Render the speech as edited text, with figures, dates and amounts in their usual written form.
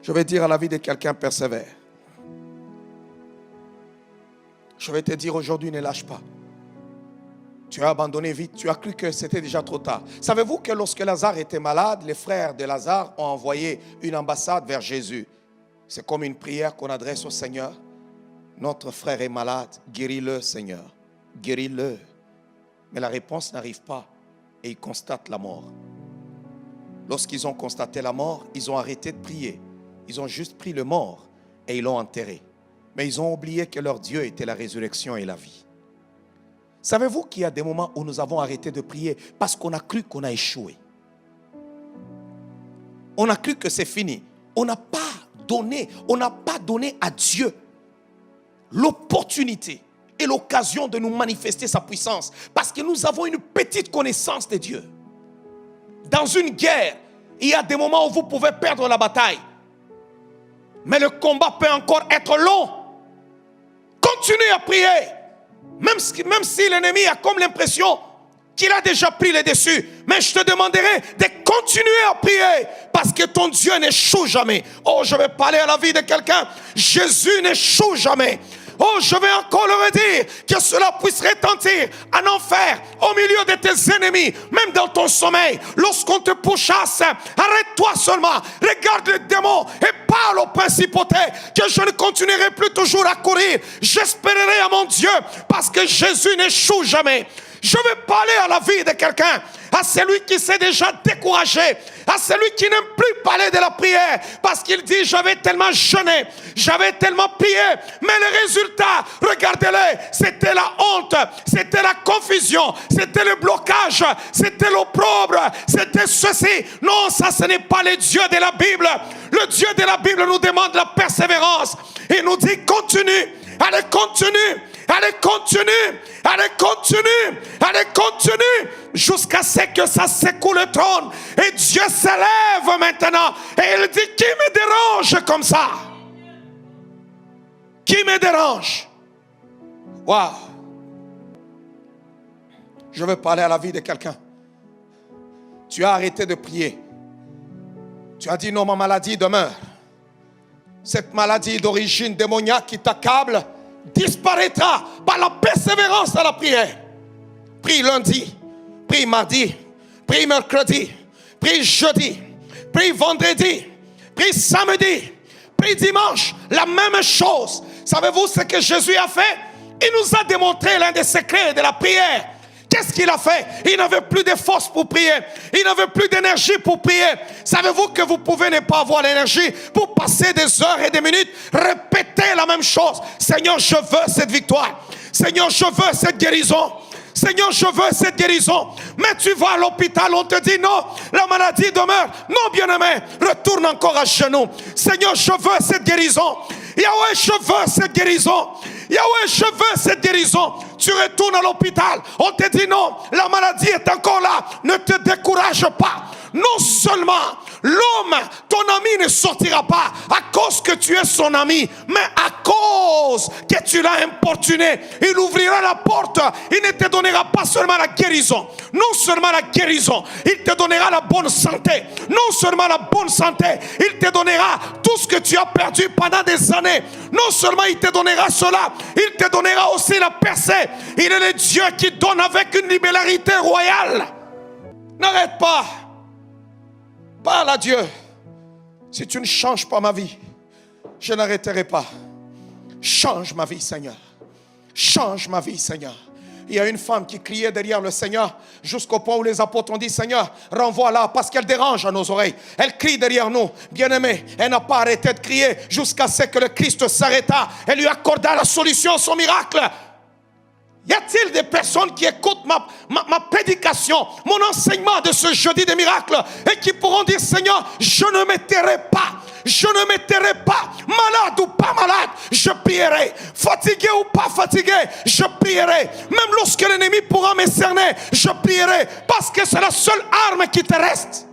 Je vais dire à la vie de quelqu'un, persévère. Je vais te dire aujourd'hui, ne lâche pas. Tu as abandonné vite, tu as cru que c'était déjà trop tard. Savez-vous que lorsque Lazare était malade, les frères de Lazare ont envoyé une ambassade vers Jésus. C'est comme une prière qu'on adresse au Seigneur. Notre frère est malade, guéris-le Seigneur, guéris-le. Mais la réponse n'arrive pas et ils constatent la mort. Lorsqu'ils ont constaté la mort, ils ont arrêté de prier. Ils ont juste pris le mort et ils l'ont enterré. Mais ils ont oublié que leur Dieu était la résurrection et la vie. Savez-vous qu'il y a des moments où nous avons arrêté de prier parce qu'on a cru qu'on a échoué. On a cru que c'est fini. On n'a pas donné à Dieu l'opportunité et l'occasion de nous manifester sa puissance. Parce que nous avons une petite connaissance de Dieu. Dans une guerre, il y a des moments où vous pouvez perdre la bataille. Mais le combat peut encore être long. Continuez à prier. Même si l'ennemi a comme l'impression qu'il a déjà pris le dessus. Mais je te demanderai de continuer à prier. Parce que ton Dieu n'échoue jamais. Oh, je vais parler à la vie de quelqu'un. Jésus n'échoue jamais. Oh, je vais encore le redire, que cela puisse retentir en enfer, au milieu de tes ennemis, même dans ton sommeil. Lorsqu'on te pourchasse, arrête-toi seulement, regarde les démons et parle aux principautés, que je ne continuerai plus toujours à courir. J'espérerai à mon Dieu, parce que Jésus n'échoue jamais. Je vais parler à la vie de quelqu'un, à celui qui s'est déjà découragé, à celui qui n'aime plus parler de la prière, parce qu'il dit, j'avais tellement jeûné, j'avais tellement prié, mais le résultat, regardez-le, c'était la honte, c'était la confusion, c'était le blocage, c'était l'opprobre, c'était ceci. Non, ça ce n'est pas le Dieu de la Bible. Le Dieu de la Bible nous demande la persévérance. Il nous dit, continue, allez, continue. Allez, continue, allez, continue, allez, continue, jusqu'à ce que ça secoue le trône. Et Dieu s'élève maintenant. Et il dit, qui me dérange comme ça? Qui me dérange? Waouh! Je veux parler à la vie de quelqu'un. Tu as arrêté de prier. Tu as dit, non, ma maladie demeure. Cette maladie d'origine démoniaque qui t'accable disparaîtra par la persévérance à la prière. Prie lundi, prie mardi, prie mercredi, prie jeudi, prie vendredi, prie samedi, prie dimanche. La même chose. Savez-vous ce que Jésus a fait? Il nous a démontré l'un des secrets de la prière. Qu'est-ce qu'il a fait? Il n'avait plus de force pour prier. Il n'avait plus d'énergie pour prier. Savez-vous que vous pouvez ne pas avoir l'énergie pour passer des heures et des minutes, répéter la même chose? Seigneur, je veux cette victoire. Seigneur, je veux cette guérison. Seigneur, je veux cette guérison. Mais tu vas à l'hôpital, on te dit non, la maladie demeure. Non, bien-aimé, retourne encore à genoux. Seigneur, je veux cette guérison. Yahweh, je veux cette guérison. Yahweh, je veux cette guérison. Tu retournes à l'hôpital. On te dit non, la maladie est encore là. Ne te décourage pas. Non seulement l'homme, ton ami ne sortira pas à cause que tu es son ami, mais à cause que tu l'as importuné. Il ouvrira la porte. Il ne te donnera pas seulement la guérison. Non seulement la guérison, il te donnera la bonne santé. Non seulement la bonne santé, il te donnera tout ce que tu as perdu pendant des années. Non seulement il te donnera cela, il te donnera aussi la percée. Il est le Dieu qui donne avec une libéralité royale. N'arrête pas. Parle à Dieu. Si tu ne changes pas ma vie, je n'arrêterai pas. Change ma vie, Seigneur. Change ma vie, Seigneur. Il y a une femme qui criait derrière le Seigneur jusqu'au point où les apôtres ont dit, Seigneur, renvoie-la parce qu'elle dérange à nos oreilles. Elle crie derrière nous. Bien-aimé, elle n'a pas arrêté de crier jusqu'à ce que le Christ s'arrêta. Elle lui accorda la solution à son miracle. Y a-t-il des personnes qui écoutent ma prédication, mon enseignement de ce jeudi des miracles et qui pourront dire, Seigneur, je ne me tairai pas. Je ne me tairai pas. Malade ou pas malade, je prierai. Fatigué ou pas fatigué, je prierai. Même lorsque l'ennemi pourra me cerner, je prierai. Parce que c'est la seule arme qui te reste.